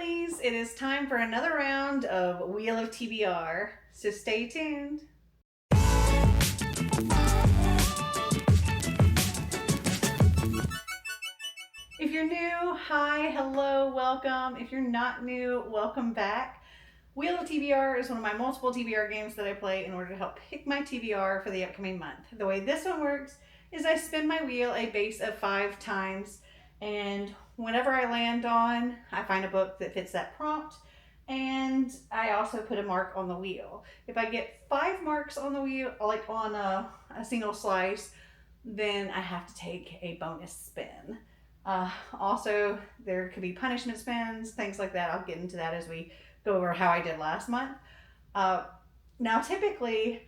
girlies, it is time for another round of Wheel of TBR, so stay tuned. If you're new, hi, hello, welcome. If you're not new, welcome back. Wheel of TBR is one of my multiple TBR games that I play in order to help pick my TBR for the upcoming month. The way this one works is I spin my wheel a base of 5 times, and whenever I land on, I find a book that fits that prompt, and I also put a mark on the wheel. If I get 5 marks on the wheel, like on a single slice, then I have to take a bonus spin. Also, there could be punishment spins, things like that. I'll get into that as we go over how I did last month. Now, typically,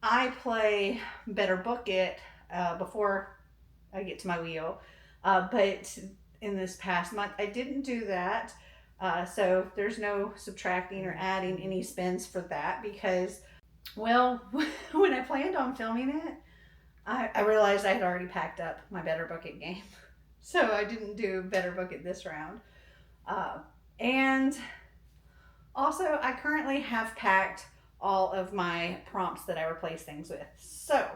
I play Better Book It before I get to my wheel, but in this past month, I didn't do that. So there's no subtracting or adding any spins for that because, well, when I planned on filming it, I realized I had already packed up my Better Book It game. So I didn't do Better Book It this round. And also, I currently have packed all of my prompts that I replace things with. So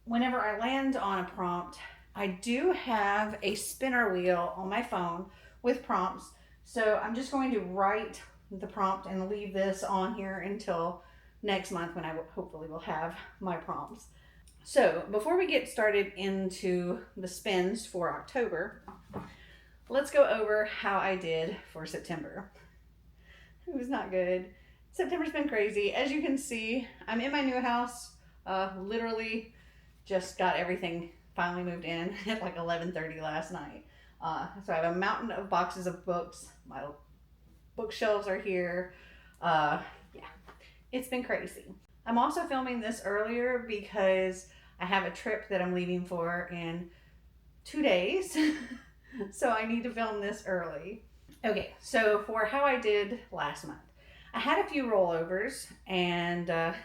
whenever I land on a prompt, I do have a spinner wheel on my phone with prompts. So I'm just going to write the prompt and leave this on here until next month when I hopefully will have my prompts. So before we get started into the spins for October, let's go over how I did for September. It was not good. September's been crazy. As you can see, I'm in my new house. Literally just got everything finally moved in at like 11:30 last night. So I have a mountain of boxes of books. My bookshelves are here. Yeah, it's been crazy. I'm also filming this earlier because I have a trip that I'm leaving for in 2 days. So I need to film this early. Okay, so for how I did last month, I had a few rollovers and I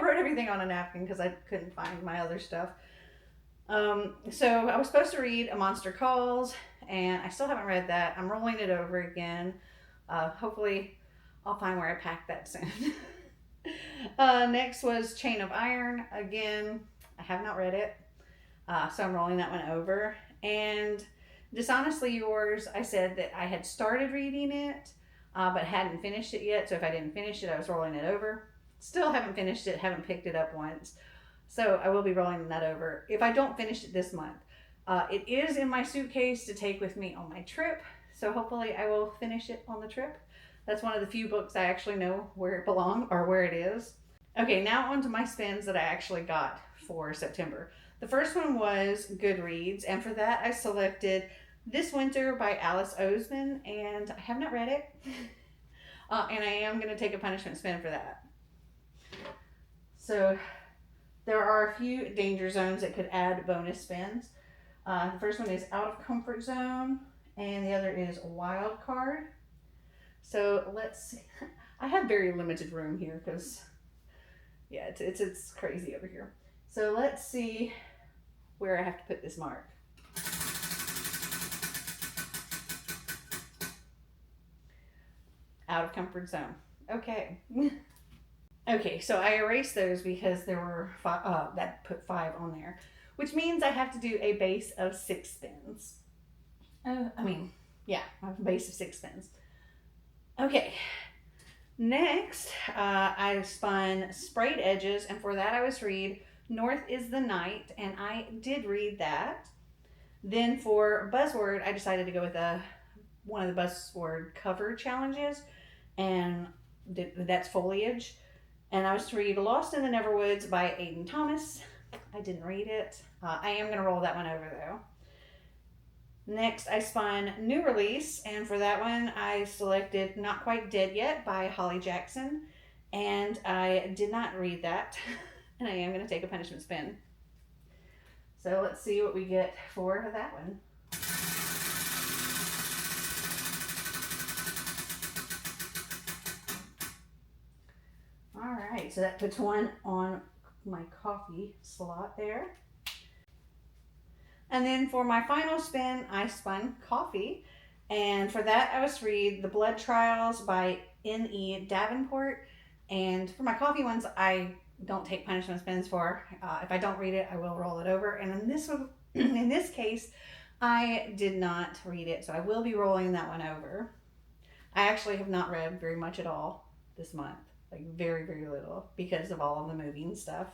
wrote everything on a napkin because I couldn't find my other stuff. So I was supposed to read A Monster Calls and I still haven't read that. I'm rolling it over again. Hopefully I'll find where I packed that soon. Next was Chain of Iron. Again, I have not read it. So I'm rolling that one over. And Dishonestly Yours, I said that I had started reading it, but hadn't finished it yet. So if I didn't finish it, I was rolling it over. Still haven't finished it, haven't picked it up once. So I will be rolling that over if I don't finish it this month. It is in my suitcase to take with me on my trip. So hopefully I will finish it on the trip. That's one of the few books I actually know where it belongs or where it is. Okay, now on to my spins that I actually got for September. The first one was Goodreads, and for that I selected This Winter by Alice Oseman, and I have not read it. And I am going to take a punishment spin for that. So there are a few danger zones that could add bonus spins. The first one is Out of Comfort Zone, and the other is Wild Card. So let's see. I have very limited room here because, yeah, it's crazy over here. So let's see where I have to put this mark. Out of Comfort Zone. Okay. Okay, so I erased those because there were that put 5 on there, which means I have to do a base of 6 spins. I have a base of 6 spins. Okay, next I spun Sprayed Edges, and for that I was read North is the Night, and I did read that. Then for Buzzword, I decided to go with one of the Buzzword cover challenges, and that's Foliage. And I was to read Lost in the Neverwoods by Aiden Thomas. I didn't read it. I am going to roll that one over though. Next, I spun New Release, and for that one, I selected Not Quite Dead Yet by Holly Jackson, and I did not read that, and I am going to take a punishment spin. So let's see what we get for that one. All right, so that puts one on my coffee slot there. And then for my final spin, I spun Coffee, And for that, I was to read The Blood Trials by N.E. Davenport. And for my coffee ones, I don't take punishment spins for. If I don't read it, I will roll it over. And in this one, in this case, I did not read it, so I will be rolling that one over. I actually have not read very much at all this month, like very, very little, because of all of the moving stuff.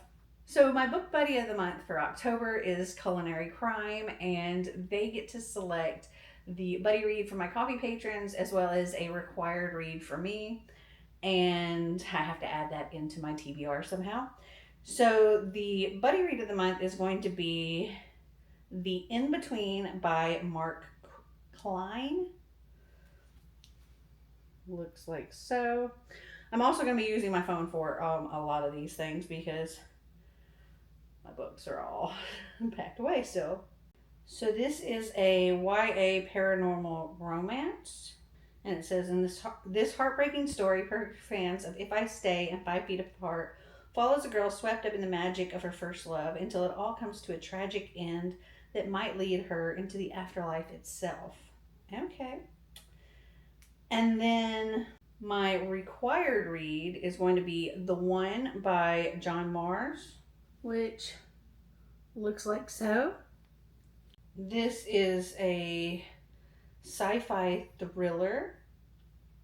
So my book buddy of the month for October is Culinary Crime, and they get to select the buddy read for my coffee patrons as well as a required read for me, and I have to add that into my TBR somehow. So the buddy read of the month is going to be The In-Between by Mark Klein. Looks like so. I'm also going to be using my phone for a lot of these things because my books are all packed away still. So this is a YA paranormal romance. And it says, in this heartbreaking story, perfect fans of If I Stay and 5 Feet Apart follows a girl swept up in the magic of her first love until it all comes to a tragic end that might lead her into the afterlife itself. Okay. And then my required read is going to be The One by John Mars, which looks like so. This is a sci-fi thriller,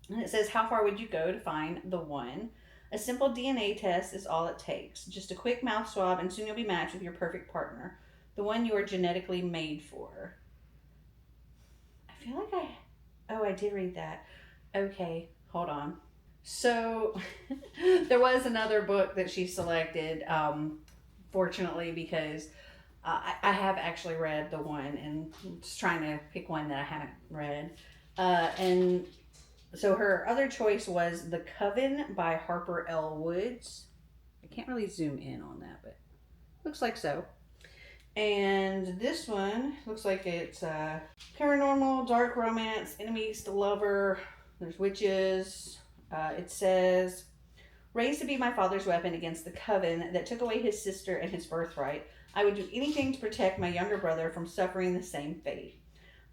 and it says, how far would you go to find the one? A simple DNA test is all it takes. Just a quick mouth swab and soon you'll be matched with your perfect partner. The one you are genetically made for. I feel like I did read that. Okay, hold on. So there was another book that she selected, fortunately, because I have actually read the one and I'm just trying to pick one that I haven't read. And so her other choice was The Coven by Harper L. Woods. I can't really zoom in on that, but looks like so. And this one looks like it's paranormal, dark romance, enemies to lover. There's witches. It says, raised to be my father's weapon against the coven that took away his sister and his birthright, I would do anything to protect my younger brother from suffering the same fate.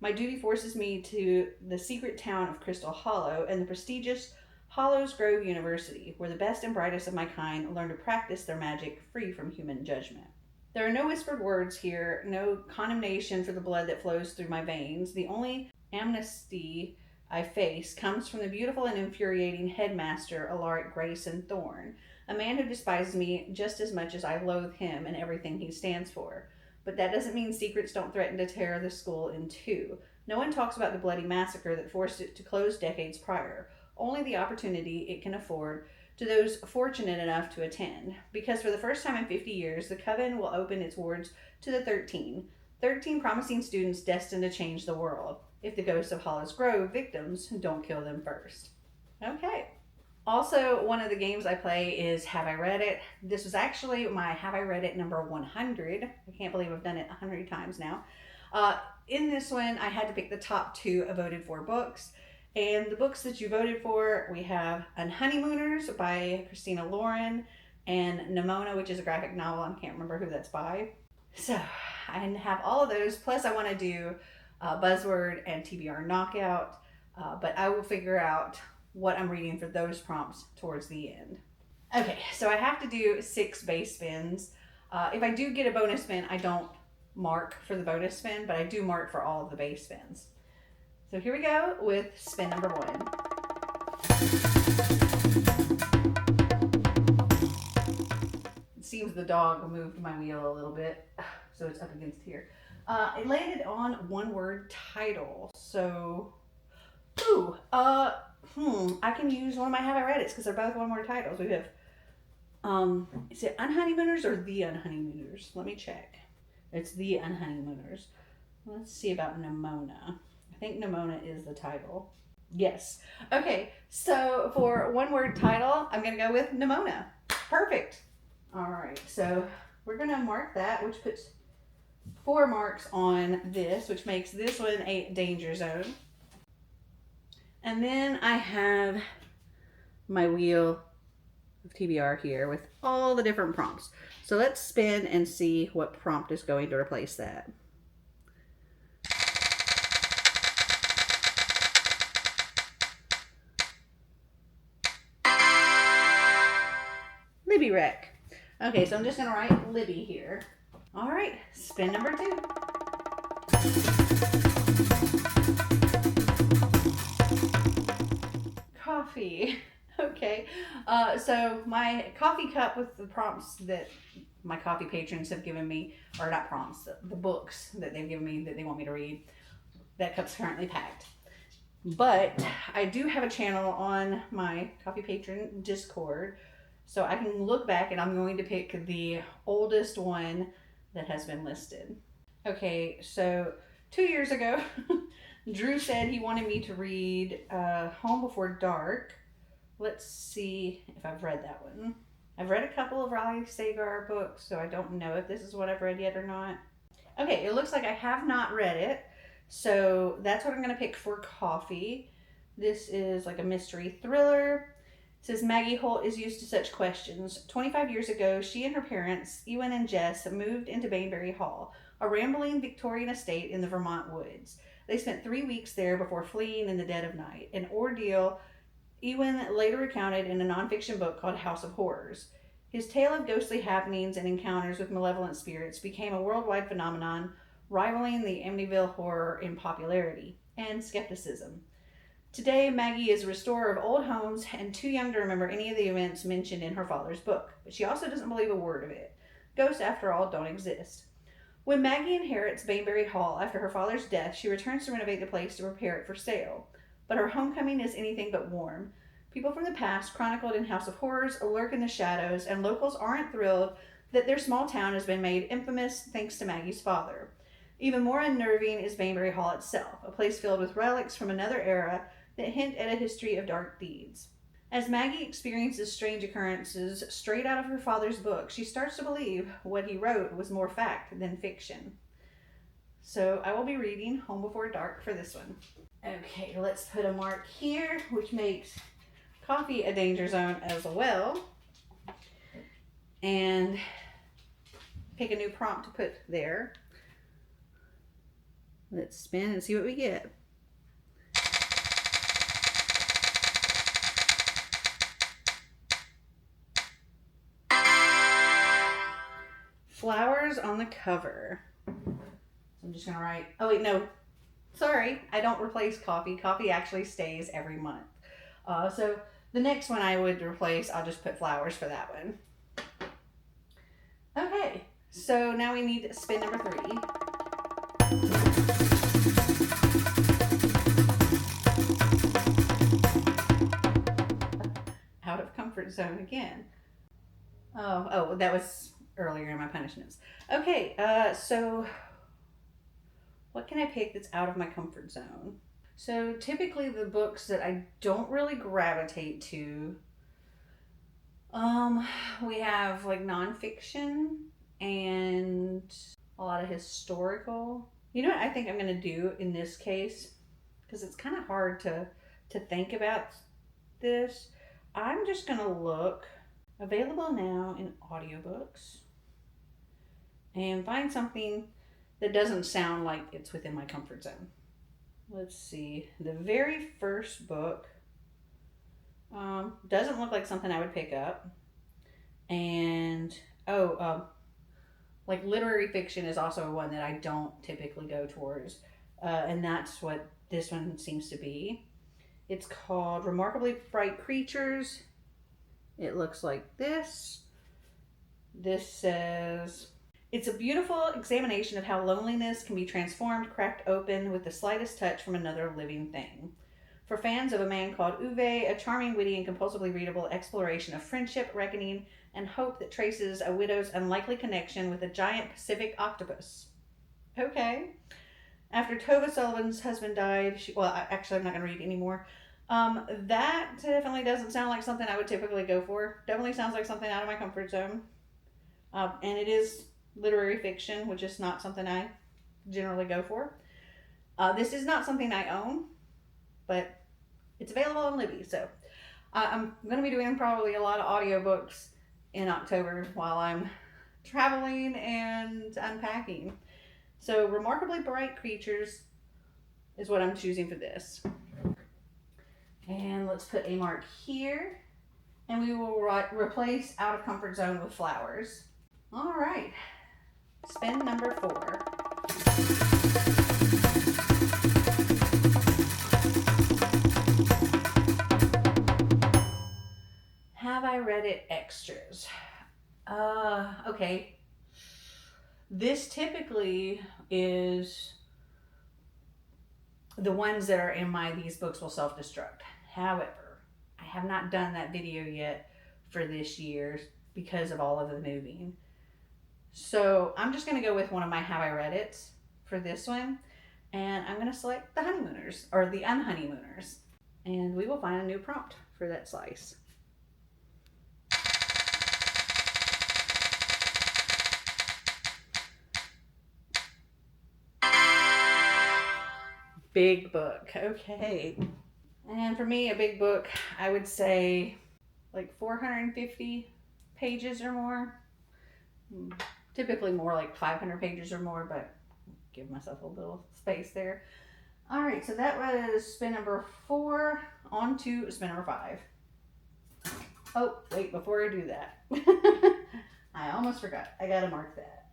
My duty forces me to the secret town of Crystal Hollow and the prestigious Hollows Grove University, where the best and brightest of my kind learn to practice their magic free from human judgment. There are no whispered words here, no condemnation for the blood that flows through my veins. The only amnesty I face comes from the beautiful and infuriating headmaster, Alaric Grayson Thorne, a man who despises me just as much as I loathe him and everything he stands for. But that doesn't mean secrets don't threaten to tear the school in two. No one talks about the bloody massacre that forced it to close decades prior, only the opportunity it can afford to those fortunate enough to attend. Because for the first time in 50 years, the Coven will open its wards to the 13 promising students destined to change the world, if the ghosts of Hollows Grove victims don't kill them first. Okay. Also, one of the games I play is Have I Read It? This was actually my Have I Read It number 100. I can't believe I've done it 100 times now. In this one, I had to pick the top 2 voted for books. And the books that you voted for, we have Unhoneymooners by Christina Lauren and Nimona, which is a graphic novel. I can't remember who that's by. So I have all of those. Plus I want to do Buzzword and TBR Knockout. But I will figure out what I'm reading for those prompts towards the end. Okay, so I have to do 6 base spins. If I do get a bonus spin, I don't mark for the bonus spin, but I do mark for all of the base spins. So here we go with spin number 1. It seems the dog moved my wheel a little bit, so it's up against here. It landed on one word title. So, I can use one of my Have I Read It's because they're both one word titles. We have, is it Unhoneymooners or The Unhoneymooners? Let me check. It's The Unhoneymooners. Let's see about Nimona. I think Nimona is the title. Yes. Okay, so for one word title, I'm going to go with Nimona. Perfect. All right, so we're going to mark that, which puts 4 marks on this, which makes this one a danger zone. And then I have my wheel of TBR here with all the different prompts. So let's spin and see what prompt is going to replace that. Libby wreck. Okay, so I'm just going to write Libby here. All right, spin number 2. Coffee. Okay, so my coffee cup with the prompts that my coffee patrons have given me, or not prompts, the books that they've given me that they want me to read, that cup's currently packed. But I do have a channel on my coffee patron Discord, so I can look back and I'm going to pick the oldest one that has been listed. Okay, so 2 years ago, Drew said he wanted me to read Home Before Dark. Let's see if I've read that one. I've read a couple of Riley Sagar books, so I don't know if this is what I've read yet or not. Okay, it looks like I have not read it, so that's what I'm going to pick for coffee. This is like a mystery thriller. It says Maggie Holt is used to such questions. 25 years ago, she and her parents, Ewan and Jess, moved into Bainbury Hall, a rambling Victorian estate in the Vermont woods. They spent 3 weeks there before fleeing in the dead of night, an ordeal Ewan later recounted in a nonfiction book called House of Horrors. His tale of ghostly happenings and encounters with malevolent spirits became a worldwide phenomenon, rivaling the Amityville horror in popularity and skepticism. Today, Maggie is a restorer of old homes and too young to remember any of the events mentioned in her father's book, but she also doesn't believe a word of it. Ghosts, after all, don't exist. When Maggie inherits Bainbury Hall after her father's death, she returns to renovate the place to prepare it for sale. But her homecoming is anything but warm. People from the past, chronicled in House of Horrors, lurk in the shadows, and locals aren't thrilled that their small town has been made infamous thanks to Maggie's father. Even more unnerving is Bainbury Hall itself, a place filled with relics from another era that hint at a history of dark deeds. As Maggie experiences strange occurrences straight out of her father's book, she starts to believe what he wrote was more fact than fiction. So I will be reading Home Before Dark for this one. Okay, let's put a mark here, which makes coffee a danger zone as well. And pick a new prompt to put there. Let's spin and see what we get. Flowers on the cover. So I'm just going to write, oh wait, no. Sorry, I don't replace coffee. Coffee actually stays every month. So the next one I would replace, I'll just put flowers for that one. Okay, so now we need spin number 3. Out of comfort zone again. Oh, that was earlier in my punishments. Okay, so what can I pick that's out of my comfort zone? So typically the books that I don't really gravitate to, we have like nonfiction and a lot of historical. You know what I think I'm going to do in this case? Because it's kind of hard to think about this. I'm just going to look available now in audiobooks and find something that doesn't sound like it's within my comfort zone. Let's see. The very first book doesn't look like something I would pick up. And, like literary fiction is also one that I don't typically go towards. And that's what this one seems to be. It's called Remarkably Bright Creatures. It looks like this. This says, it's a beautiful examination of how loneliness can be transformed, cracked open with the slightest touch from another living thing. For fans of A Man Called Uwe, a charming, witty, and compulsively readable exploration of friendship, reckoning, and hope that traces a widow's unlikely connection with a giant Pacific octopus. Okay. After Tova Sullivan's husband died, actually I'm not going to read anymore. That definitely doesn't sound like something I would typically go for. Definitely sounds like something out of my comfort zone. And it is literary fiction, which is not something I generally go for. This is not something I own, but it's available on Libby. So I'm going to be doing probably a lot of audiobooks in October while I'm traveling and unpacking. So Remarkably Bright Creatures is what I'm choosing for this. And let's put a mark here. And we will replace out of comfort zone with flowers. All right, spin number 4. Have I read it extras? Okay. This typically is the ones that are in my These Books Will Self-Destruct. However, I have not done that video yet for this year because of all of the moving. So I'm just going to go with one of my Have I Read It's for this one. And I'm going to select the Honeymooners, or the Unhoneymooners. And we will find a new prompt for that slice. Big book. Okay. And for me, a big book, I would say like 450 pages or more. Typically more like 500 pages or more, but give myself a little space there. All right, so that was spin number 4. On to spin number 5. Oh, wait, before I do that, I almost forgot. I gotta mark that,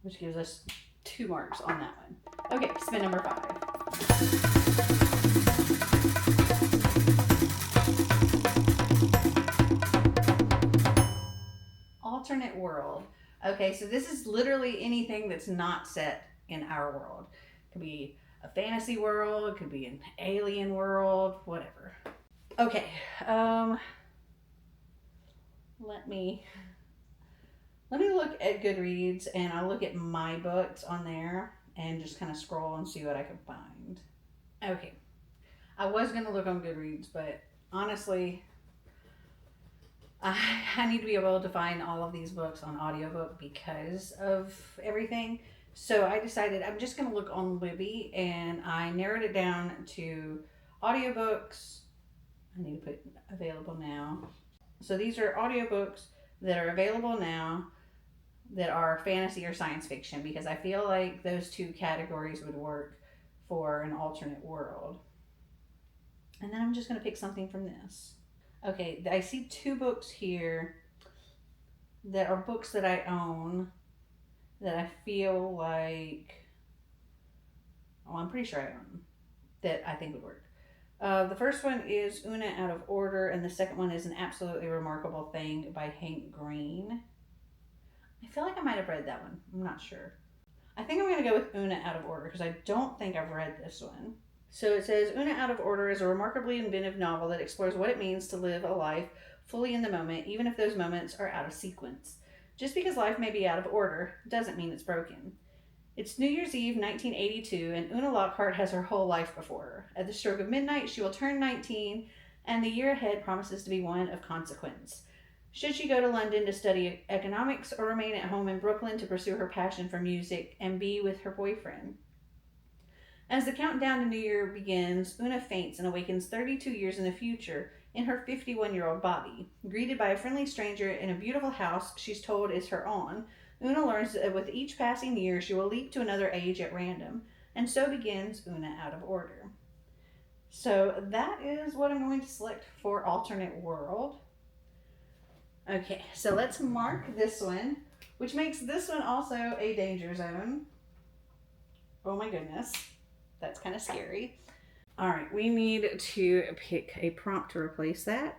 which gives us 2 marks on that one. Okay, spin number 5. Alternate world. Okay, so this is literally anything that's not set in our world. It could be a fantasy world, it could be an alien world, whatever. Okay, let me look at Goodreads, and I'll look at my books on there and just kind of scroll and see what I can find. Okay, I was going to look on Goodreads, but honestly, I need to be able to find all of these books on audiobook because of everything. So I decided I'm just going to look on Libby, and I narrowed it down to audiobooks. I need to put available now. So these are audiobooks that are available now that are fantasy or science fiction, because I feel like those 2 categories would work for an alternate world. And then I'm just going to pick something from this. Okay, I see 2 books here that are books that I own that I feel like, I'm pretty sure I own them, that I think would work. The first one is Una Out of Order, and the second one is An Absolutely Remarkable Thing by Hank Green. I feel like I might have read that one. I'm not sure. I think I'm going to go with Una Out of Order because I don't think I've read this one. So it says, Una Out of Order is a remarkably inventive novel that explores what it means to live a life fully in the moment, even if those moments are out of sequence. Just because life may be out of order doesn't mean it's broken. It's New Year's Eve, 1982, and Una Lockhart has her whole life before her. At the stroke of midnight, she will turn 19, and the year ahead promises to be one of consequence. Should she go to London to study economics, or remain at home in Brooklyn to pursue her passion for music and be with her boyfriend? As the countdown to New Year begins, Una faints and awakens 32 years in the future in her 51-year-old body. Greeted by a friendly stranger in a beautiful house she's told is her own, Una learns that with each passing year she will leap to another age at random, and so begins Una Out of Order. So that is what I'm going to select for alternate world. Okay, so let's mark this one, which makes this one also a danger zone. Oh my goodness, that's kind of scary. All right, we need to pick a prompt to replace that.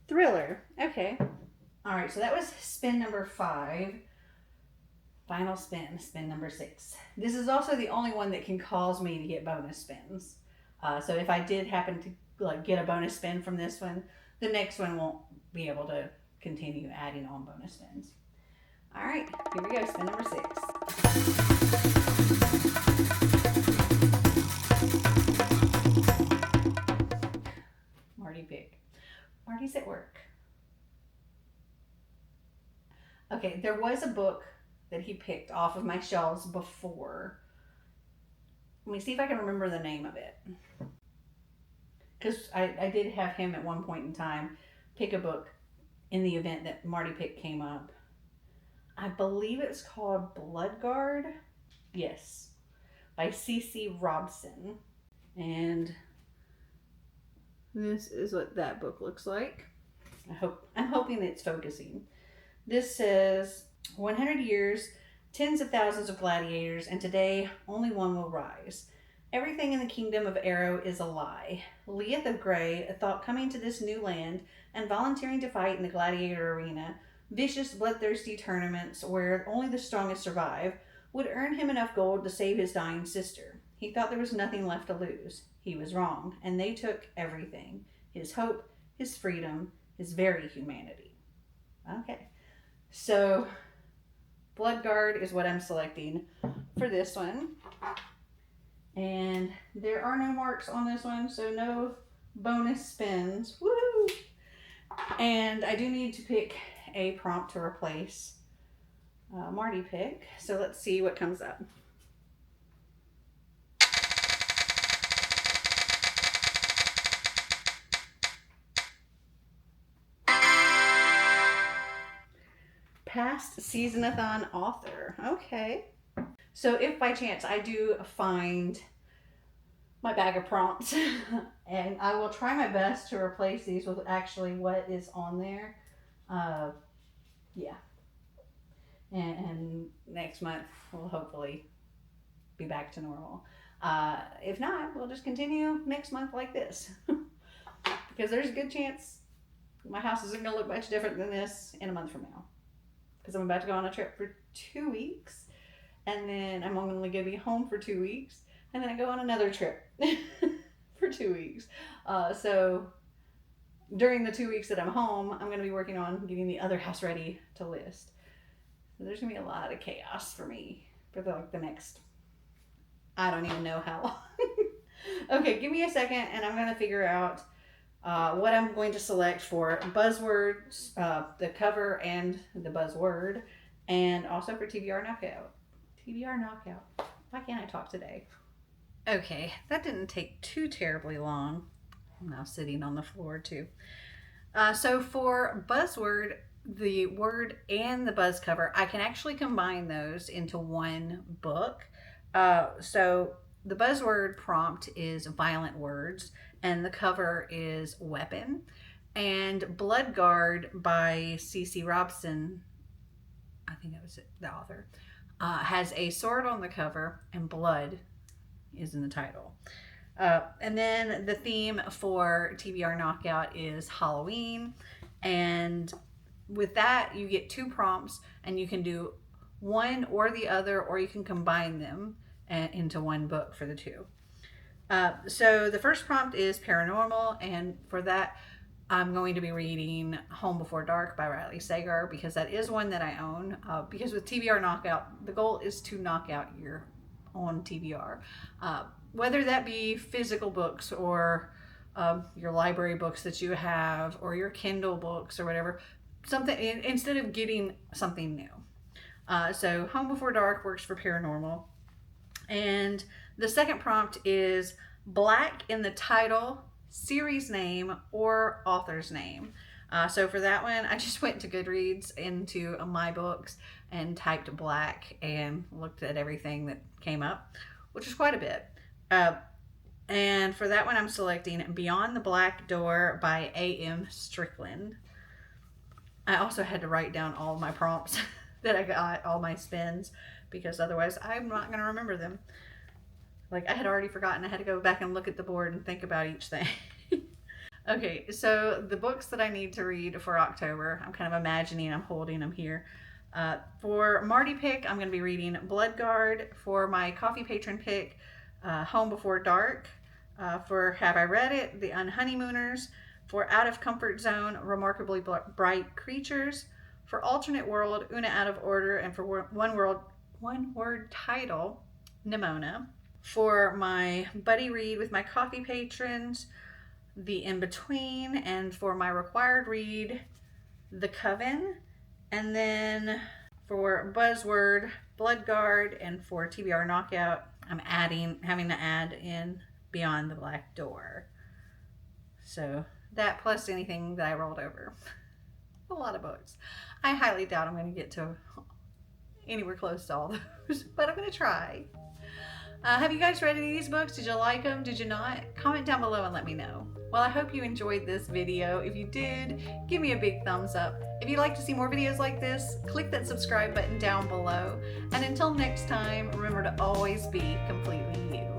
Thriller. Okay. All right, so that was spin number 5. Final spin, spin number 6. This is also the only one that can cause me to get bonus spins. So if I did happen to get a bonus spin from this one, the next one won't be able to continue adding on bonus spins. All right, here we go, spin number 6. Marty pick. Marty's at work. Okay, there was a book that he picked off of my shelves before. Let me see if I can remember the name of it. Because I did have him at one point in time pick a book in the event that Marty Pick came up. I believe it's called Bloodguard. Yes, by C.C. Robson. And this is what that book looks like. I'm hoping it's focusing. This says 100 years, tens of thousands of gladiators, and today only one will rise. Everything in the kingdom of Arrow is a lie. Leith of Grey thought coming to this new land and volunteering to fight in the gladiator arena, vicious, bloodthirsty tournaments where only the strongest survive, would earn him enough gold to save his dying sister. He thought there was nothing left to lose. He was wrong, and they took everything. His hope, his freedom, his very humanity. Okay, so Bloodguard is what I'm selecting for this one. And there are no marks on this one, so no bonus spins. Woo! And I do need to pick a prompt to replace Marty pick. So let's see what comes up. Past SeasonAthon author. Okay. So if by chance I do find my bag of prompts, and I will try my best to replace these with actually what is on there. Yeah. And next month we'll hopefully be back to normal. If not, we'll just continue next month like this. Because there's a good chance my house isn't going to look much different than this in a month from now. Because I'm about to go on a trip for 2 weeks. And then I'm only going to be home for 2 weeks. And then I go on another trip for 2 weeks. So during the 2 weeks that I'm home, I'm going to be working on getting the other house ready to list. So there's going to be a lot of chaos for me for the next, I don't even know how long. Okay, give me a second and I'm going to figure out what I'm going to select for buzzwords, the cover and the buzzword, and also for TBR Knockout. TBR Knockout. Why can't I talk today? Okay, that didn't take too terribly long. I'm now sitting on the floor too. So for buzzword, the word and the buzz cover, I can actually combine those into one book. So the buzzword prompt is violent words and the cover is weapon. And Bloodguard by C.C. Robson, I think that was the author, has a sword on the cover and blood is in the title. And then the theme for TBR Knockout is Halloween. And with that, you get 2 prompts and you can do one or the other, or you can combine them into one book for the 2. So the first prompt is paranormal, and for that, I'm going to be reading Home Before Dark by Riley Sagar because that is one that I own. Because with TBR Knockout, the goal is to knock out your own TBR. Whether that be physical books or your library books that you have or your Kindle books or whatever, something instead of getting something new. So Home Before Dark works for paranormal. And the second prompt is black in the title, series name, or author's name. So for that one, I just went to Goodreads into my books and typed black and looked at everything that came up, which is quite a bit. And for that one, I'm selecting Beyond the Black Door by A.M. Strickland. I also had to write down all my prompts that I got, all my spins, because otherwise I'm not going to remember them. Like, I had already forgotten. I had to go back and look at the board and think about each thing. Okay, so the books that I need to read for October, I'm kind of imagining I'm holding them here. For Marty pick, I'm going to be reading Bloodguard. For my coffee patron pick, Home Before Dark. For Have I Read It? The Unhoneymooners. For Out of Comfort Zone, Remarkably Bright Creatures. For Alternate World, Una Out of Order. And for one word title, Nimona. For my buddy read with my coffee patrons, The In-Between. And for my required read, The Coven. And then for buzzword, Bloodguard. And for TBR Knockout, I'm having to add in Beyond the Black Door. So that plus anything that I rolled over. A lot of books. I highly doubt I'm going to get to anywhere close to all those, but I'm going to try. Have you guys read any of these books? Did you like them? Did you not? Comment down below and let me know. Well, I hope you enjoyed this video. If you did, give me a big thumbs up. If you'd like to see more videos like this, click that subscribe button down below. And until next time, remember to always be completely you.